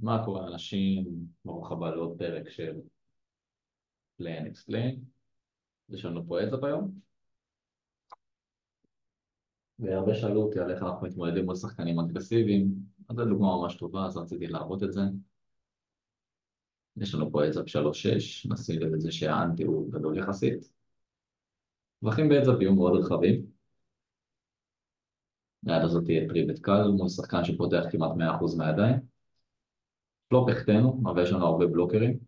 מה קורה אנשים? ברוך הבא לעוד פרק של Play and Explain. יש לנו פה עזב היום, והרבה שאלו אותי על איך אנחנו מתמודדים מול שחקנים אגרסיביים, אז זו דוגמה ממש טובה, אז רציתי להראות את זה. יש לנו פה עזב 3-6, נשים לב את זה שהאנטי הוא גדול יחסית. טווחים בעזב יהיו מאוד רחבים. ליד הזאת תהיה טריבט קל מול שחקן שפותח כמעט 100% מהידיים. פלופ החטאנו, אבל יש לנו הרבה בלוקרים.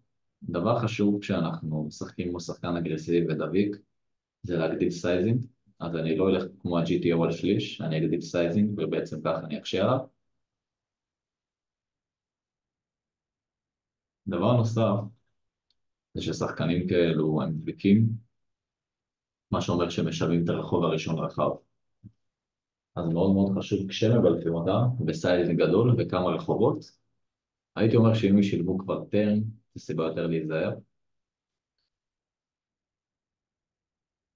דבר חשוב כשאנחנו משחקים מול שחקן אגרסיבי ודביק, זה להגדיל סייזינג. אז אני לא אלך כמו ה-GTO על שליש, אני אגדיל סייזינג ובעצם ככה אני אקשה עליו. דבר נוסף זה ששחקנים כאלו הם דביקים, מה שאומר שהם משלמים את הרחוב הראשון רחב. אז מאוד מאוד חשוב כשמבלפים אותם בסייזינג גדול וכמה רחובות. הייתי אומר שאם ישילבו כבר טרן, זה סיבה יותר להיזהר,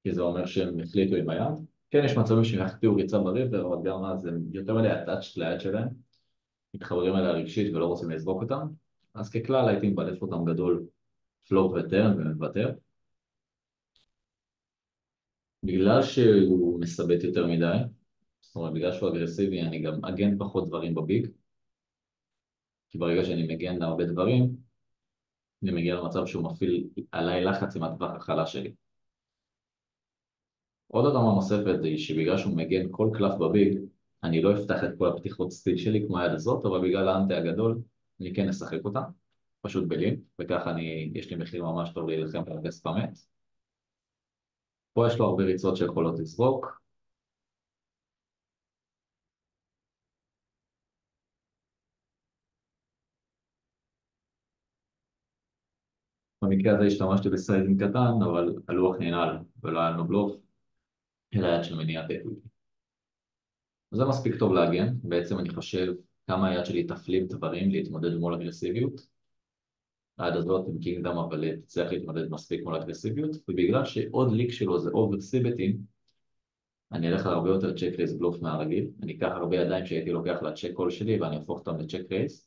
כי זה אומר שהם החליטו עם היד. כן, יש מצבים שהם יחטיאו ריצה בריבר, אבל גם אז הם יותר מדי attached ליד שלהם, מתחברים אליה רגשית ולא רוצים לזרוק אותם. אז ככלל הייתי מבלף אותם גדול פלופ וטרן ומוותר. בגלל שהוא מסבט יותר מדי, זאת אומרת בגלל שהוא אגרסיבי אני גם אגן פחות דברים בביג, כי ברגע שאני מגן הרבה דברים אני מגיע למצב שהוא מפעיל עליי לחץ עם הטווח החלש שלי. עוד התאמה נוספת היא שבגלל שהוא מגן כל קלף בביג אני לא אפתח את כל הפתיחות סטיל שלי כמו היד הזאת, אבל בגלל האנטי הגדול אני כן אשחק אותה פשוט בלינק, וככה יש לי מחיר ממש טוב להילחם על הגסט המת. פה יש לו הרבה ריצות שיכולות לזרוק. במקרה הזה השתמשתי בסייזינג קטן, אבל הלוח ננעל ולא היה לנו בלוף, אלא יד של מניעת אקוויטי. זה מספיק טוב להגן, בעצם אני חושב כמה היד שלי תפליג דברים להתמודד מול אגרסיביות. היד הזאת עם קינגדם אבל תצטרך להתמודד מספיק מול אגרסיביות, ובגלל שעוד ליק שלו זה אובר סיבטים, אני אלך על הרבה יותר צ'ק רייס בלוף מהרגיל. אני אקח הרבה ידיים שהייתי לוקח לצ'ק קול שלי ואני אהפוך אותם לצ'ק רייס.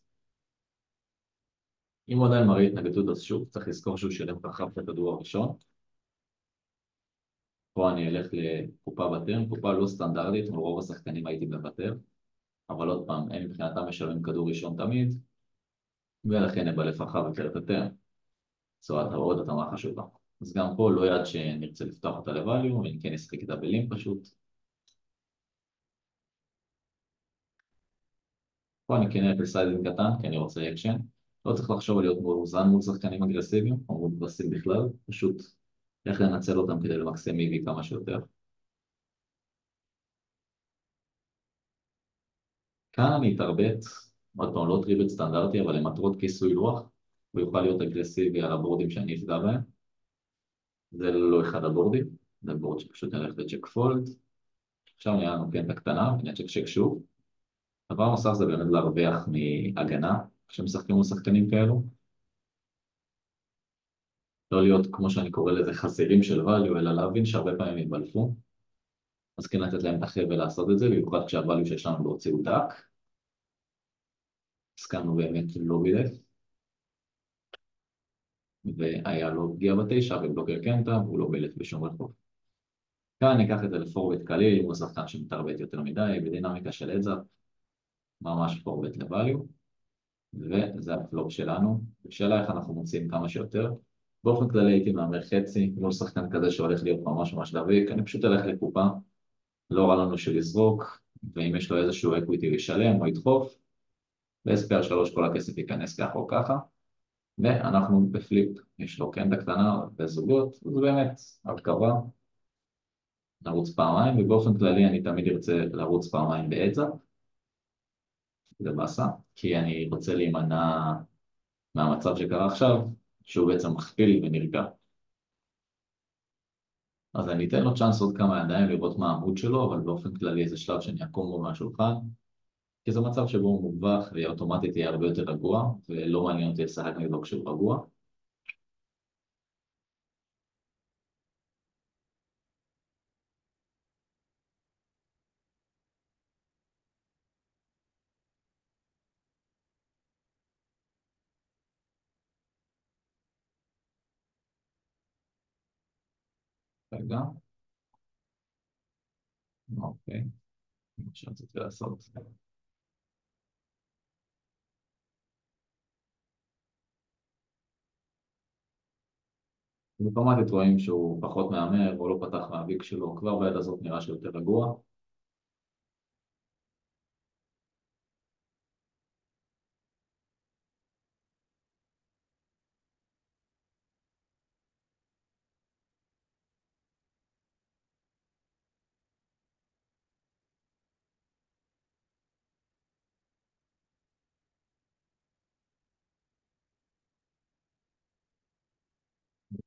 אם הוא עדיין מראה התנגדות אז שוב, צריך לזכור שהוא שילם רחב את הכדור הראשון. פה אני אלך לקופה בטרן, קופה לא סטנדרטית, מול רוב השחקנים הייתי מוותר, אבל עוד פעם, הם מבחינתם משלמים כדור ראשון תמיד, ולכן נבלף רחב יותר את הטרן. צורת העוד התאמה חשובה. אז גם פה לא יד שנרצה לפתוח אותה לvalue, ואני כן אשחק איתה בלינק פשוט. פה אני כן אלך לסייזינג קטן, כי אני רוצה אקשן. לא צריך לחשוב על להיות מאוזן מול שחקנים אגרסיביים, או מול ברסים בכלל, פשוט איך לנצל אותם כדי למקסם EV כמה שיותר. כאן אני אתרבט, עוד פעם לא טריבט סטנדרטי, אבל למטרות כיסוי לוח, הוא יוכל להיות אגרסיבי על הבורדים שאני אפגע בהם. זה לא אחד הבורדים, זה בורד שפשוט נלך לצ'ק פולד. עכשיו נהיה לנו פנטה קטנה, ונצ'ק שוב. דבר נוסף זה באמת להרוויח מהגנה כשמשחקים מול שחקנים כאלו. לא להיות, כמו שאני קורא לזה, חסרים של value, אלא להבין שהרבה פעמים יתבלפו. אז כן לתת להם את החבל לעשות את זה, במיוחד כשה-value שיש לנו להוציא הוא דק. הסכמנו באמת לא בילף. והיה לו פגיעה בתשע ובלוקר קנטה, והוא לא בילף בשום רחוב. כאן ניקח את זה לפורבט קליל, הוא שחקן שמתרבט יותר מדי, בדינמיקה של אדזאפ, ממש פורבט ל-value. וזה הפלופ שלנו. השאלה איך אנחנו מוצאים כמה שיותר. באופן כללי הייתי מהמר חצי, מול שחקן כזה שהולך להיות ממש ממש דביק, אני פשוט אלך לקופה, לא רע לנו של לזרוק, ואם יש לו איזשהו אקוויטי לשלם או ידחוף, ב-SPR 3 כל הכסף ייכנס ככה או ככה, ואנחנו בפליפ, יש לו קנדה קטנה וזוגות, זה באמת הרכבה, נרוץ פעמיים, ובאופן כללי אני תמיד ארצה לרוץ פעמיים באצע, זה באסה, כי אני רוצה להימנע מהמצב שקרה עכשיו, שהוא בעצם מכפיל ונרגע. אז אני אתן לו צ'אנס עוד כמה ידיים לראות מה העמוד שלו, אבל באופן כללי זה שלב שאני אקום בו מהשולחן, כי זה מצב שבו הוא מובך ואוטומטית יהיה הרבה יותר רגוע, ולא מעניין אותי לשחק נגדו כשהוא רגוע. רגע, אוקיי, מה שרציתי לעשות. אוטומטית רואים שהוא פחות מהמר, או לא פתח מהביג שלו, כבר ביד הזאת נראה שהוא יותר רגוע.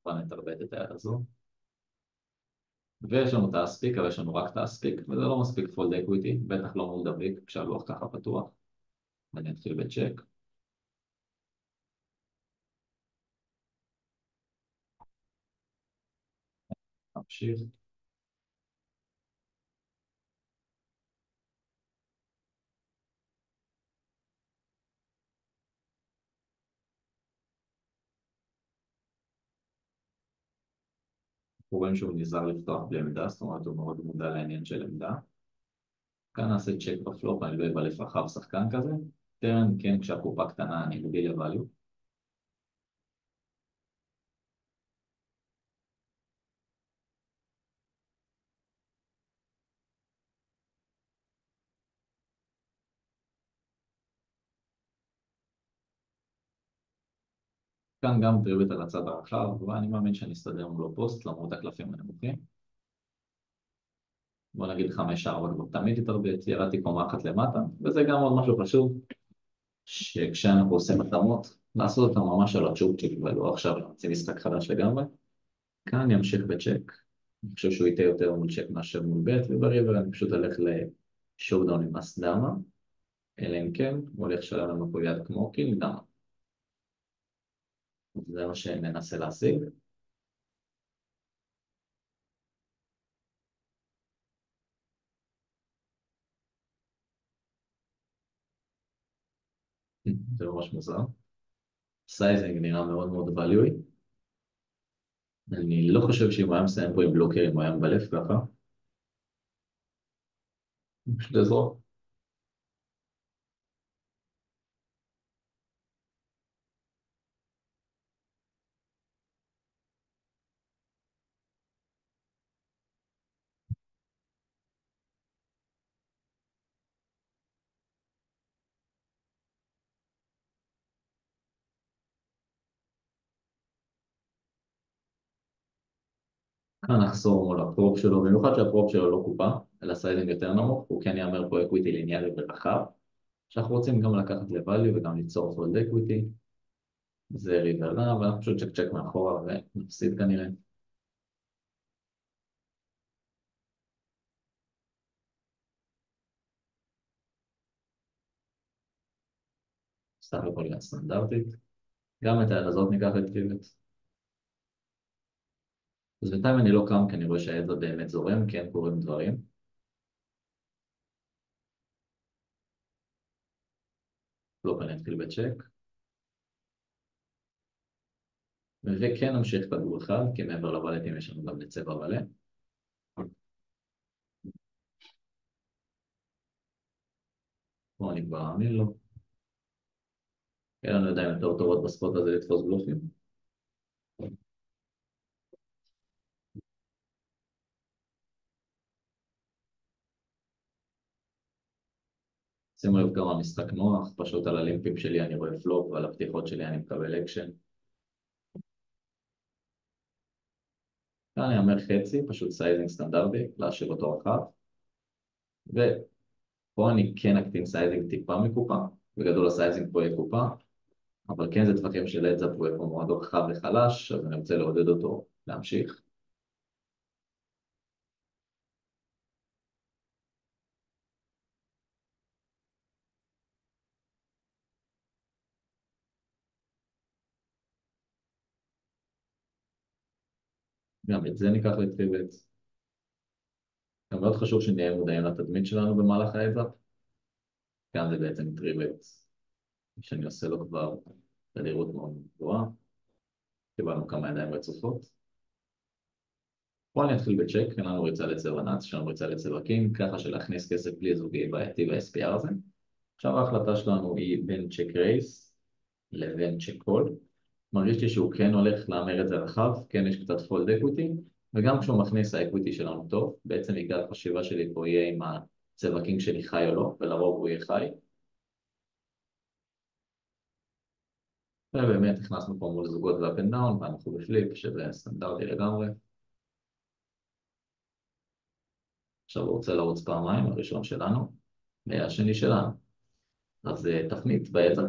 בוא נתרבט את היד הזו. ויש לנו את האספיק, אבל יש לנו רק את האספיק, וזה לא מספיק פולד אקוויטי, בטח לא מול דביק, כשהלוח ככה פתוח. ואני אתחיל בצ'ק, נמשיך. אנחנו רואים שהוא נזהר לפתוח בלי עמדה, זאת אומרת הוא מאוד מודע לעניין של עמדה. כאן נעשה צ'ק בפלופ, אני לא אבלף אחר שחקן כזה. טרן, כן, כשהקופה קטנה אני אגדיל לvalue. כאן גם טריבט על הצד הרחב, ואני מאמין שאני אסתדר מולו פוסט למרות הקלפים הנמוכים. בוא נגיד 5-4 כבר תמיד התערבט, ירדתי קומה אחת למטה, וזה גם עוד משהו חשוב, שכשאנחנו עושים התאמות, לעשות אותם ממש על הצ'ופצ'יק, ולא עכשיו להמציא משחק חדש לגמרי. כאן ימשיך בצ'ק, אני חושב שהוא ייתה יותר מול צ'ק מאשר מול בית, ובריבר אני פשוט אלך לשואודאון עם אסדמה, אלא אם כן, הוא הולך לשלם לנו פה יד כמו קינג דמה. זה מה שננסה להשיג. זה ממש מוזר. סייזינג נראה מאוד מאוד valuey. אני לא חושב שאם הוא היה מסיים פה עם בלוקרים, הוא היה מבלף ככה. פשוט אזרוק. כאן נחזור מול הפרופ שלו, במיוחד שהפרופ שלו לא קופה, אלא סייזינג יותר נמוך, הוא כן יאמר פה אקוויטי ליניארי ורחב, שאנחנו רוצים גם לקחת לvalue וגם ליצור פולד אקוויטי. זה ריבר ואנחנו פשוט צ'ק צ'ק מאחורה ונפסיד כנראה. סך הכל גם סטנדרטית. גם את היד הזאת ניקח את פיבט. אז בינתיים אני לא קם כי אני רואה שהידע באמת זורם, כן קורים דברים. לא אני אתחיל בצ'ק. וכן נמשיך כדור אחד, כי מעבר לוולטים יש לנו גם לצבע מלא. פה אני כבר מאמין לו. אין לנו ידיים יותר טובות בספורט הזה לתפוס בלופים. שימו לב כמה משחק נוח, פשוט על הלימפים שלי אני רואה פלופ ועל הפתיחות שלי אני מקבל אקשן. כאן אני אומר חצי, פשוט סייזינג סטנדרטי, להשאיר אותו רחב. ופה אני כן אקטין סייזינג טיפה מקופה, בגדול הסייזינג פה יהיה קופה, אבל כן זה טווחים של אדזאפ הוא יהיה פה מאוד רחב וחלש, אז אני רוצה לעודד אותו להמשיך. גם את זה ניקח לטריבט. גם מאוד חשוב שנהיה מודעים לתדמית שלנו במהלך האדזאפ. כאן זה בעצם טריבט שאני עושה לו כבר תדירות מאוד גבוהה. קיבלנו כמה ידיים רצופות. פה אני אתחיל בצ'ק, אין לנו ריצה לצבע נאץ, יש לנו ריצה לצבע קינג, ככה שלהכניס כסף בלי זוג יהיה בעייתי ב-SPR הזה. עכשיו ההחלטה שלנו היא בין צ'ק רייס לבין צ'ק קול. מרגיש לי שהוא כן הולך להמר את זה רחב, כן יש קצת פולד אקוויטי, וגם כשהוא מכניס האקוויטי שלנו טוב, בעצם עיקר החשיבה שלי פה יהיה אם הצבע קינג שלי חי או לא, ולרוב הוא יהיה חי. ובאמת הכנסנו פה מול זוגות ואפ אנד דאון, ואנחנו בפליפ, שזה סטנדרטי לגמרי. עכשיו הוא רוצה לרוץ פעמיים, הראשון שלנו, והשני שלנו. אז תפנית בעצם,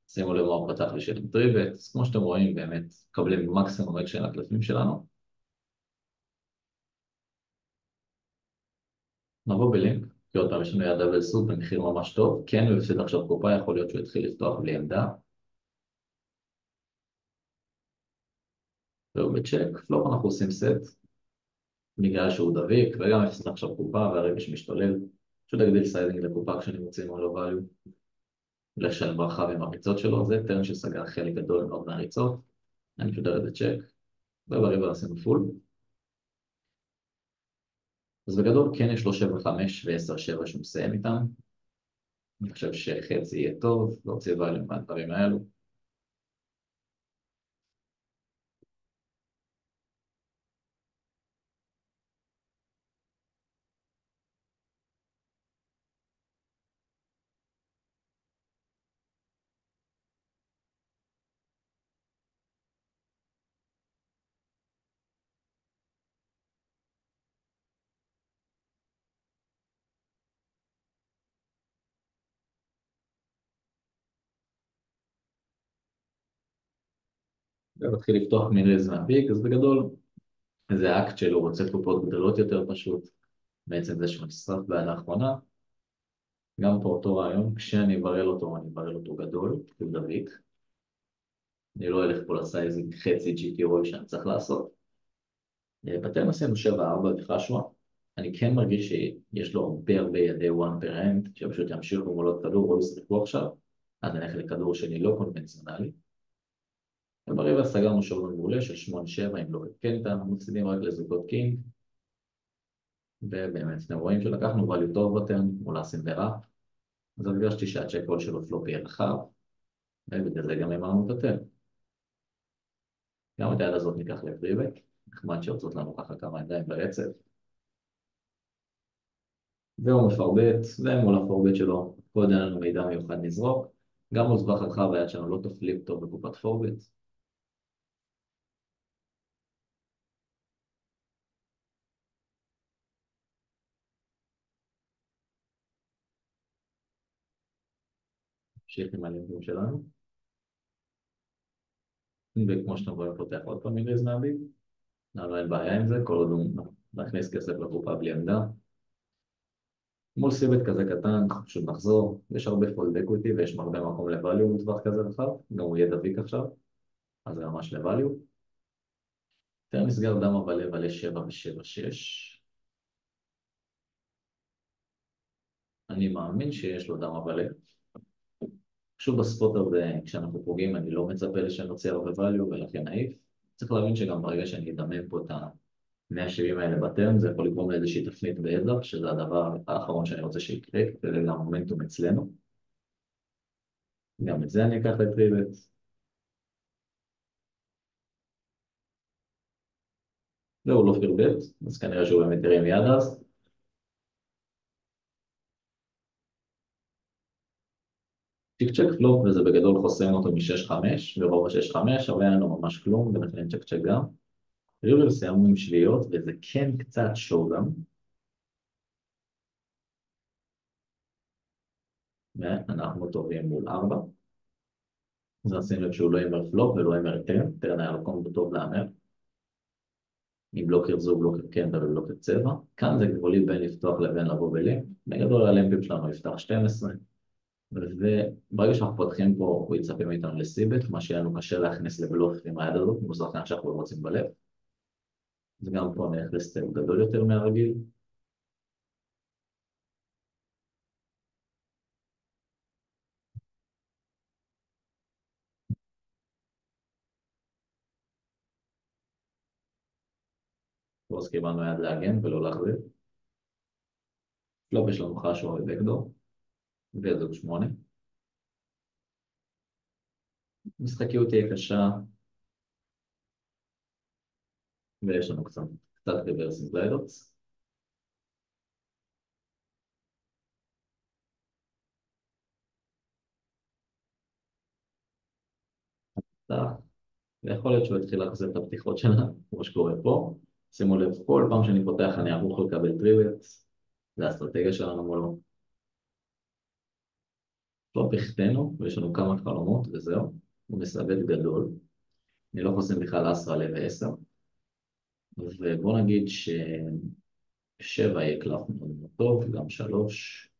שימו לב מה הוא פתח לי של טריבט, אז כמו שאתם רואים באמת מקבלים מקסימום אקשן לקלפים שלנו. נבוא בלינק, כי עוד פעם יש לנו יד דאבל סוט במחיר ממש טוב, כן הוא הפסיד עכשיו קופה, יכול להיות שהוא יתחיל לפתוח בלי עמדה. והוא בצ'ק, פלופ אנחנו עושים סט, בגלל שהוא דביק, וגם הפסיד עכשיו קופה והרגש משתולל. פשוט אגדיל סייזינג לקופה כשאני מוציא מולו value. לשלם רחב עם הריצות שלו, זה טרן שסגר חלק גדול מאוד מהריצות. אני פשוט ארד צ'ק, ובריבר עשינו פול. אז בגדול כן יש לו 7-5 ו-10-7 שהוא מסיים איתם. אני חושב שחצי יהיה טוב, להוציא value מהדברים האלו. ומתחיל לפתוח מינריז מהפיק, אז בגדול איזה אקט שלו רוצה קופות גדולות יותר פשוט, בעצם זה שהוא נשרף בעד האחרונה. גם פה אותו רעיון, כשאני אברל אותו, אני אברל אותו גדול, כאילו דביק. אני לא אלך פה לסייזינג חצי GTO שאני צריך לעשות. בטרם עשינו 7-4 וחשווה. אני כן מרגיש שיש לו הרבה ידי one per hand, שפשוט ימשיכו מולות כדור או ישחקו עכשיו, אז נלך לכדור שני לא קונבנציונלי. ובריבר סגרנו שובר מעולה של 8-7 אם לא בקנטה, מפסידים רק לזוגות קינג. ובאמת, אתם רואים שלקחנו value טוב בטרן מול הסינדרה, אז הרגשתי שהצ'ק קול שלו פלופ יהיה רחב, ובגלל זה גם אמרנו את הטרן. גם את היד הזאת ניקח לפריבק, נחמד שיוצאות לנו ככה כמה ידיים ברצף. והוא מפרבט, ומול הפורבט שלו, פה עוד אין לנו מידע מיוחד נזרוק. גם מול טווח רחב היד שלנו לא תפליפ טוב בקופת פורבט. נמשיך עם הלינקים שלנו. וכמו שאתם רואים פותח עוד פעם מגריז מהביג. לנו אין בעיה עם זה, כל עוד הוא מכניס כסף לקופה בלי עמדה. מול סיבט כזה קטן, פשוט נחזור, יש הרבה פולד אקוויטי ויש הרבה מקום לvalue מטווח כזה רחב, גם הוא יהיה דביק עכשיו, אז זה ממש לvalue. יותר נסגר דם אבל 7 ו-7-6. אני מאמין שיש לו דם אבל. שוב בספוט הזה, כשאנחנו פוגעים, אני לא מצפה שנוציא הרבה value ולכן נעיף. צריך להבין שגם ברגע שאני אדמם פה את ה-170 האלה בטרם, זה יכול לגרום לאיזושהי תפנית בהדלאפ, שזה הדבר האחרון שאני רוצה שיקרה, כדי גם מומנטום אצלנו. גם את זה אני אקח לטריבט. והוא לא פרבט, אז כנראה שהוא באמת ירים יד אז. צ'יק צ'ק פלופ, וזה בגדול חוסם אותו מ-6-5, ורוב ה-6-5, אבל אין לנו ממש כלום, ולכן צ'ק צ'ק גם. ריבר סיימנו עם שביעיות, וזה כן קצת שואו גם. ואנחנו טובים מול 4. אז נשים לב שהוא לא ימר פלופ ולא ימר טרן, טרן היה לו קומבו טוב להמר. עם בלוקר זוג, בלוקר קנטה ובלוקר צבע. כאן זה גבולי בין לפתוח לבין לבוא בלי. בגדול הלמפים שלנו יפתח 12. וברגע שאנחנו פותחים פה, הוא יצפה מאיתנו לסיבט, מה שיהיה לנו קשה להכניס לבלוף עם היד הזאת, כמו שחקן שאנחנו לא רוצים בלב. אז גם פה נלך לסטייל גדול יותר מהרגיל. פה אז קיבלנו יד להגן ולא להחזיר. פלופ יש לנו חשו ובקדור, וזוג 8. משחקיות תהיה קשה, ויש לנו קצת ריברסים גליידוץ. ויכול להיות שהוא יתחיל להחזיר את הפתיחות שלה, כמו שקורה פה. שימו לב, כל פעם שאני פותח אני ערוך לקבל טריוויאטס, זה האסטרטגיה שלנו מולו. פלופ החטאנו, ויש לנו כמה חלומות, וזהו. הוא מסאבד גדול. אני לא חוסם בכלל 10 לב 10. ובוא נגיד ש7 יהיה קלף מאוד מאוד טוב, גם 3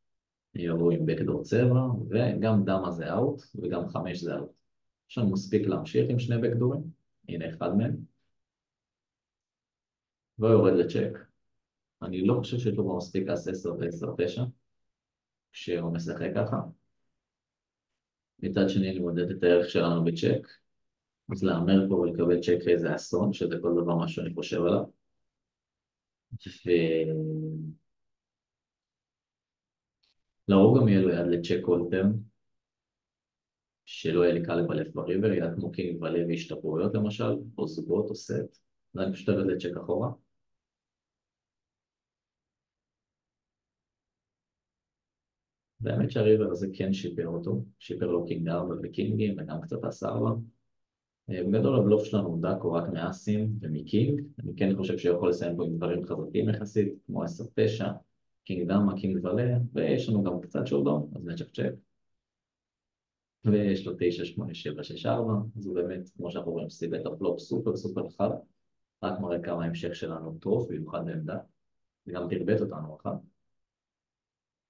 יבואו עם בקדור צבע, וגם דמה זה אאוט, וגם 5 זה אאוט. יש לנו מספיק להמשיך עם שני בקדורים, הנה אחד מהם, ויורד לצ'ק. אני לא חושב שיש לו מספיק אס 10 ו-10 9, כשהוא משחק ככה. מצד שני, אני מודד את הערך שלנו בצ'ק, אז להמר פה ולקבל צ'ק איזה אסון, שזה כל דבר מה שאני חושב עליו. ולרוב גם יהיה לו יד לצ'ק קולטר, שלא יהיה לי קל לבלף בריבר, יד כמו קינג ולב והשתפרויות למשל, או זוגות או סט, אז אני פשוט אבד לצ'ק אחורה. באמת שהריבר הזה כן שיפר אותו, שיפר לו קינג 4 וקינגים וגם קצת אס 4. בגדול הבלוף שלנו הוא דק או רק מאסים ומקינג, אני כן חושב שהוא יכול לסיים פה עם דברים חזקים יחסית, כמו 10-9, קינג דמה, קינג ולה, ויש לנו גם קצת שורדון, אז נצ'ק, ויש לו 9-8-7-6-4, אז הוא באמת, כמו שאנחנו רואים, סיב את הפלופ סופר סופר חד, רק מראה כמה ההמשך שלנו טוב, במיוחד בעמדה, וגם תרבט אותנו אחת.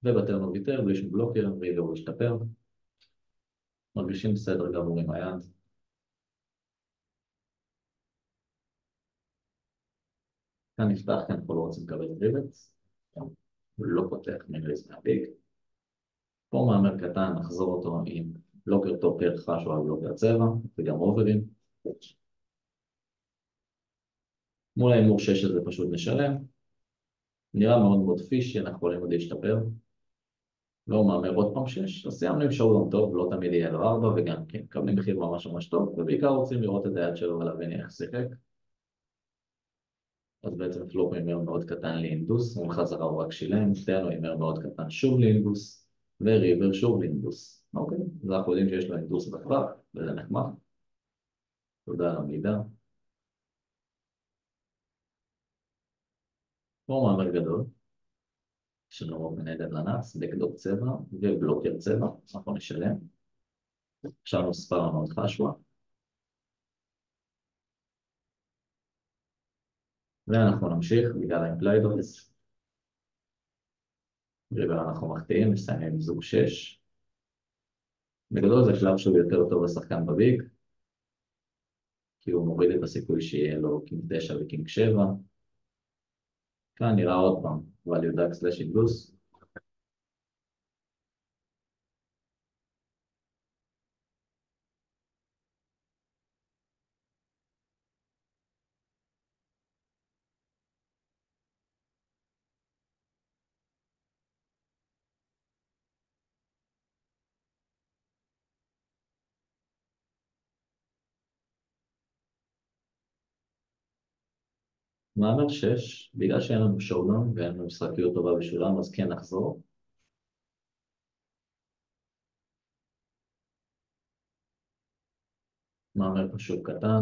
ובטרנו ויתר, בלי שום בלוקר, ריבר הוא השתפר, מרגישים בסדר גמור עם היד. כאן נפתח, כאן אנחנו לא רוצים לקבל ריבץ, הוא לא פותח מנגליס מהביג. פה מאמר קטן, נחזור אותו עם בלוקר טופר חש או על בלוקר צבע, וגם אוברים. מול ההימור 6 הזה פשוט נשלם. נראה מאוד מאוד פישי, אנחנו יכולים עוד להשתפר. לא מאמר עוד פעם 6, אז סיימנו עם שואודון טוב, לא תמיד יהיה לו 4, וגם כן, מקבלים מחיר ממש ממש טוב, ובעיקר רוצים לראות את היד שלו ולהבין איך שיחק. אז בעצם פלופ הימר מאוד קטן לאינדוס, מול חזרה הוא רק שילם, טרנו הימר מאוד קטן שוב לאינדוס, וריבר שוב לאינדוס. אוקיי, אז אנחנו יודעים שיש לו אינדוס בטווח, וזה נחמד. תודה על המידע. פה מאמר גדול, יש לנו רוב מנהלת לנאץ, בקדור צבע ובלוקר צבע, אנחנו נשלם. עכשיו נוספר מאוד חשווה. ואנחנו נמשיך בגלל האימפליידוס. ריבר אנחנו מחטיאים, מסיימים עם זוג 6. בגדול זה שלב שהוא יותר טוב לשחקן בביג, כי הוא מוריד את הסיכוי שיהיה לו קינג 9 וקינג 7. כאן נראה עוד פעם, value duck slash אינדוס. מהמר 6, בגלל שאין לנו שואודאון ואין לנו משחקיות טובה בשבילם, אז כן נחזור. מהמר פשוט קטן.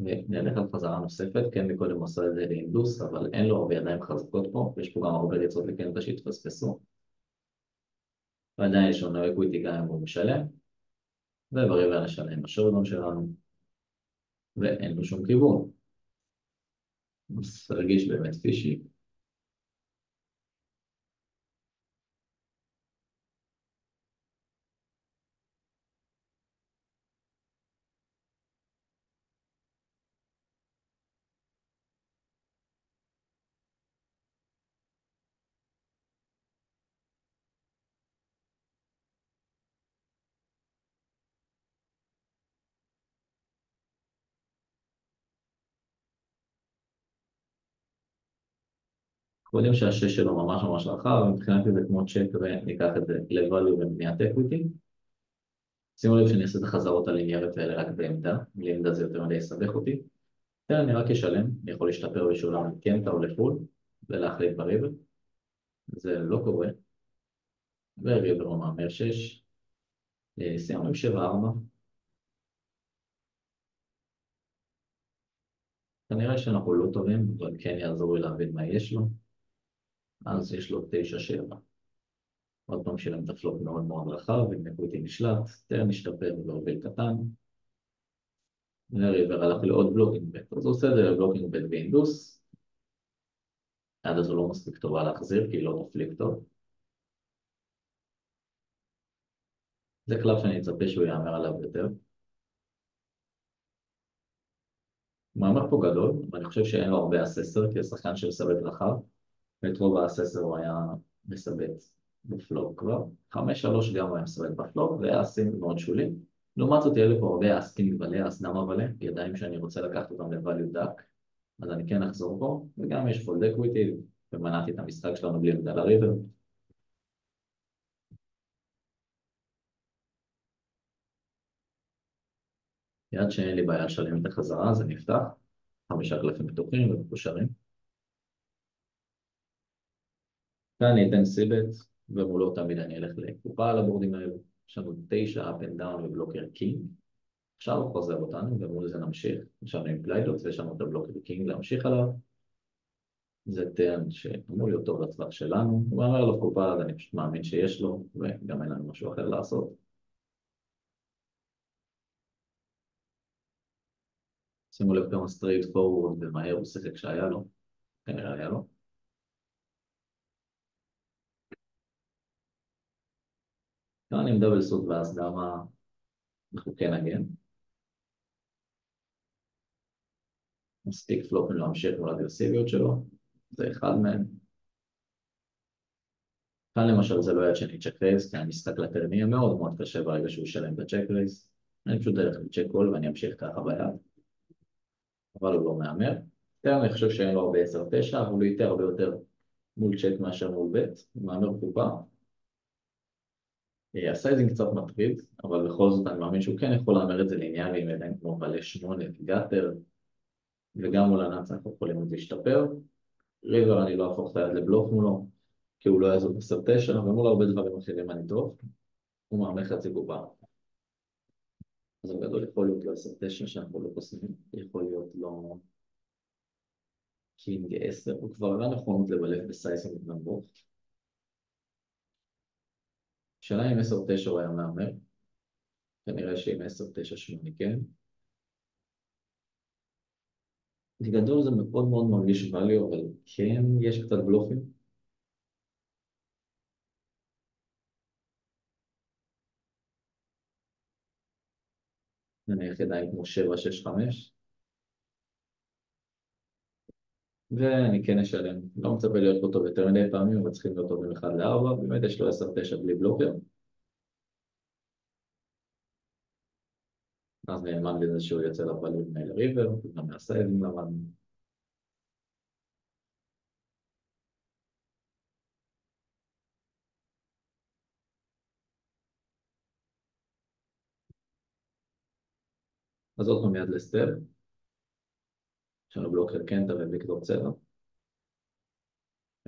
ונלך על חזרה נוספת, כן מקודם עשה את זה לאינדוס, אבל אין לו הרבה ידיים חזקות פה, יש פה גם הרבה ריצות לקנטה שהתפספסו. ועדיין יש לנו אקוויטי גם אם הוא משלם, ובריבר נשלם בשורדון שלנו, ואין לו שום כיוון. אז תרגיש באמת פישי. אנחנו יודעים שהשש שלו ממש ממש רחב, מבחינתי זה כמו צ'ק וניקח את זה ל-value ובניית equity. שימו לב שאני אעשה את החזרות הליניאריות האלה רק בעמדה, בלי עמדה זה יותר מדי יסבך אותי. כן, אני רק אשלם, אני יכול להשתפר בשולם לקנטה או לפול, ולהחליט בריבר. זה לא קורה. וריבר הוא מאמר 6. סיימנו עם 7-4. כנראה שאנחנו לא טובים, אבל כן יעזור לי להבין מה יש לו. אז יש לו 9-7. עוד פעם שילם את הפלופ מאוד מאוד רחב, עם נקודי נשלט, טרן נשתפר והוביל קטן. וריבר הלך לעוד בלוקינג בט. אז הוא עושה את זה לבלוקינג בט באינדוס. עד אז הוא לא מספיק טובה להחזיר, כי היא לא תפליק טוב. זה קלף שאני אצפה שהוא יאמר עליו יותר. הוא מאמר פה גדול, אבל אני חושב שאין לו הרבה אססר, כי השחקן של סבט רחב, ואת רוב האססר הוא היה מסבט בפלופ כבר. 5-3 גם הוא היה מסבט בפלופ, והיה אסינג מאוד שולי. לעומת זאת, יהיה לי פה הרבה אסקינג ולא, אסנמה ולא, ידיים שאני רוצה לקחת אותם ל-value duck, אז אני כן אחזור פה, וגם יש פולד אקוויטי, ומנעתי את המשחק שלנו בלי בגלל הריבר. יד שאין לי בעיה לשלם את החזרה, אז אני אפתח. 5 קלפים פתוחים ומקושרים. ואני אתן סיבט, ומולו תמיד אני אלך לקופה על הבורדים האלו. יש לנו 9 up and down ובלוקר קינג. עכשיו הוא חוזר אותנו, ומול זה נמשיך. עכשיו עם פליידות, ויש לנו את הבלוקר קינג להמשיך עליו. זה טרן שאמור להיות טוב לטווח שלנו. הוא אומר לו קופה, אז אני פשוט מאמין שיש לו, וגם אין לנו משהו אחר לעשות. שימו לב כמה סטרייט פורוורד ומהר הוא שיחק שהיה לו. כנראה היה לו. כאן אני מדבר סוג ואז למה אנחנו כן נגן. מספיק פלופים להמשיך מול האגרסיביות שלו, זה אחד מהם. כאן למשל זה לא יד שאני צ'ק רייס, כי המשחק לטרן יהיה מאוד מאוד קשה ברגע שהוא ישלם את הצ'ק רייס. אני פשוט אלך לצ'ק קול ואני אמשיך ככה ביד. אבל הוא לא מהמר. טרן אני חושב שאין לו הרבה 10-9, אבל הוא ייתר הרבה יותר מול צ'ק מאשר מול בית. הוא מהמר קופה. הסייזינג קצת מטריד, אבל בכל זאת אני מאמין שהוא כן יכול להמר את זה ליניארי עם ידיים כמו מלא 8 וגאטר, וגם מול הנאצ אנחנו יכולים עוד להשתפר. ריבר אני לא אהפוך את היד לבלוף מולו, כי הוא לא יעזור ב10-9, ומול הרבה דברים אחרים אני טוב. הוא מהמר חצי קופה. אז בגדול יכול להיות לו 10-9 שאנחנו לא קוסמים, יכול להיות לו קינג 10, הוא כבר לא נכונות לבלף בסייזינג נמוך. שאלה אם 10-9 הוא היה מהמר, כנראה שאם 10-9-8 כן. בגדול זה מאוד מאוד מרגיש value, אבל כן יש קצת בלופים. נניח ידיים כמו 7-6-5. ואני כן אשלם, לא מצפה להיות פה טוב יותר מדי פעמים, אבל צריכים להיות טובים 1-4, באמת יש לו 10-9 בלי בלופר. אז נאמן לזה שהוא יוצא לבלון לריבר, גם מהסייבים למדנו. אז עוד פעם יד לסטר, יש לנו בלוקר קנטה וויקטור צבע.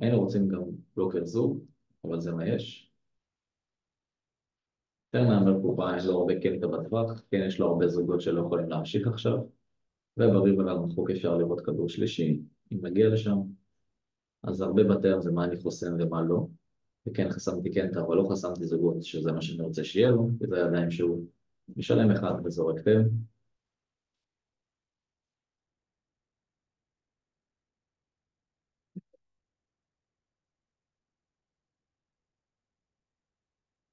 היינו רוצים גם בלוקר זוג, אבל זה מה יש. טרנאמר קופה, אין לו הרבה קנטה בטווח, כן יש לו הרבה זוגות שלא יכולים להמשיך עכשיו. ובריבר המחוק אפשר לראות כדור שלישי, אם נגיע לשם. אז הרבה בטרם זה מה אני חוסם ומה לא. וכן חסמתי קנטה, אבל לא חסמתי זוגות, שזה מה שאני רוצה שיהיה לו, וזה ידיים שהוא משלם אחד וזורק טרם.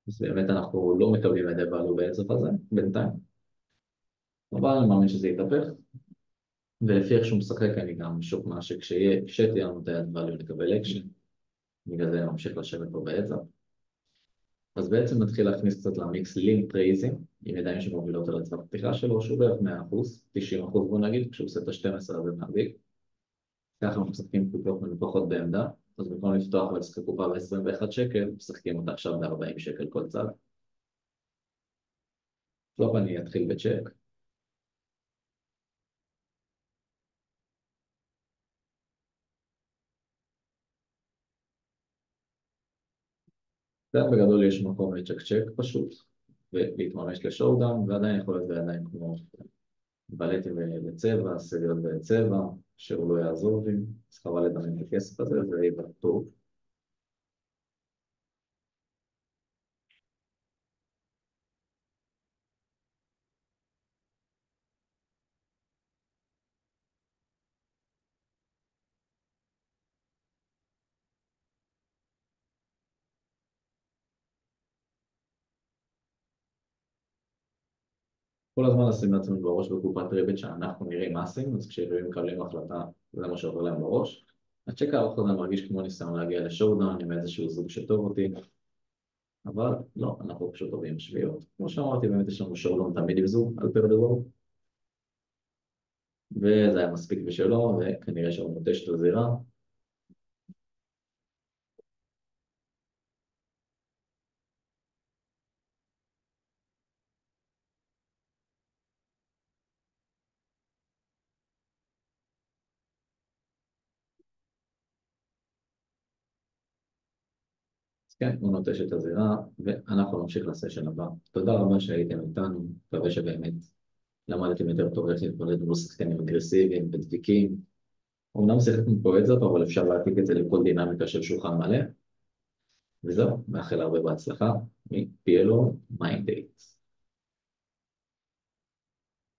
אז באמת אנחנו לא מקבלים ידי בעלו בעצב הזה, בינתיים. אבל אני מאמין שזה יתהפך. ולפי איך שהוא משחק אני גם משוכנע שכשתהיה לנו את היד value נקבל אקשן. בגלל זה אני ממשיך לשבת פה בעצב. אז בעצם נתחיל להכניס קצת למיקס לינק טרייזינג, עם ידיים שמובילות על הצוות הפתיחה שלו, שהוא בערך 100%, 90% בוא נגיד, כשהוא עושה את ה-12 הזה מהביג. ככה אנחנו משחקים קופות מנופחות בעמדה, אז במקום לפתוח ולשחק קופה ב-21 שקל, משחקים אותה עכשיו ב-40 שקל כל צד. פלופ אני אתחיל בצ'ק. זה בגדול יש מקום לצ'ק פשוט, ולהתממש לשואודאון, ועדיין יכול להיות ועדיין כמו בלטים בצבע, סריות בצבע, שהוא לא יעזור לי, אז חבל לדמיין את הכסף הזה, זה יהיה טוב. כל הזמן לשים לעצמנו בראש בקופת ריבית שאנחנו נראים מה עשינו, אז כשהם מקבלים החלטה, זה מה שעובר להם בראש. הצ'ק הארוך הזה מרגיש כמו ניסיון להגיע לשואודאון עם איזשהו זוג שטוב אותי, אבל לא, אנחנו פשוט טובים שביעות. כמו שאמרתי, באמת יש לנו שואודאון תמיד עם זוג על פרדבור, וזה היה מספיק בשלו, וכנראה שהוא נוטש את הזירה. אז כן, הוא נוטש את הזירה, ואנחנו נמשיך לסשן הבא. תודה רבה שהייתם איתנו, מקווה שבאמת למדתם יותר טוב איך להתמודד מול שחקנים אגרסיביים ודביקים. אמנם שיחקנו פה את זאת, אבל אפשר להעתיק את זה לכל דינמיקה של שולחן מלא. וזהו, מאחל הרבה בהצלחה מ-PLO Mind Dates.